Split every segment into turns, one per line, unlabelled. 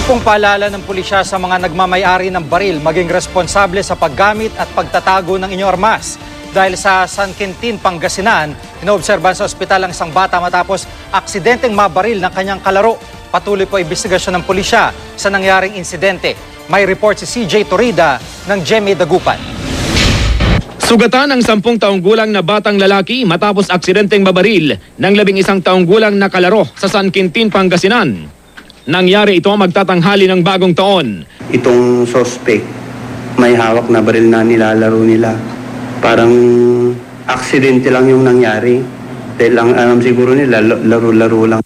Tipong paalala ng pulisya sa mga nagmamayari ng baril maging responsable sa paggamit at pagtatago ng inyong armas. Dahil sa San Quintin, Pangasinan, inoobserban sa ospital ang isang bata matapos aksidenteng mabaril ng kanyang kalaro. Patuloy po investigasyon ng pulisya sa nangyaring insidente. May report si CJ Torida ng GMA Dagupan.
Sugatan ang 10 taong gulang na batang lalaki matapos aksidenteng mabaril ng 11 taong gulang na kalaro sa San Quintin, Pangasinan. Nangyari ito magtatanghali ng bagong taon.
Itong suspect, may hawak na baril na nilalaro nila. Parang aksidente lang yung nangyari. Dahil ang alam siguro nila, laro-laro lang.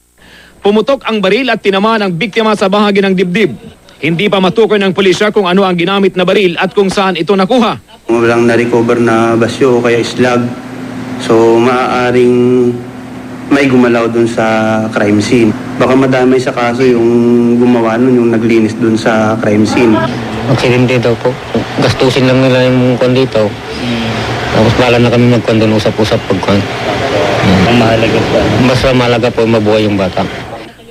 Pumutok ang baril at tinamaan ang biktima sa bahagi ng dibdib. Hindi pa matukoy ng pulisya kung ano ang ginamit na baril at kung saan ito nakuha.
Walang na-recover na basyo o kaya slag. So maaaring may gumalaw dun sa crime scene. Baka madamay sa kaso yung gumawa nun, yung naglinis dun sa crime scene.
Aksidente daw po. Gastusin lang nila yung kwan dito. Tapos bala na kami magkwan doon, usap-usap pagkwan.
Ang mahalaga po.
Basta mahalaga po mabuhay yung bata.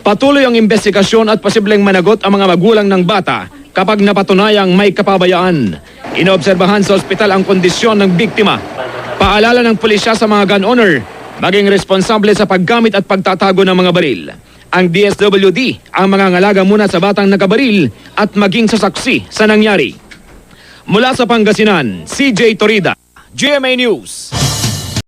Patuloy ang investigasyon at posibleng managot ang mga magulang ng bata kapag napatunayang may kapabayaan. Inoobserbahan sa ospital ang kondisyon ng biktima. Paalala ng pulisya sa mga gun owner, maging responsable sa paggamit at pagtatago ng mga baril. Ang DSWD ang mangangalaga muna sa batang nakabaril at maging sasaksi sa nangyari. Mula sa Pangasinan, CJ Torida, GMA News.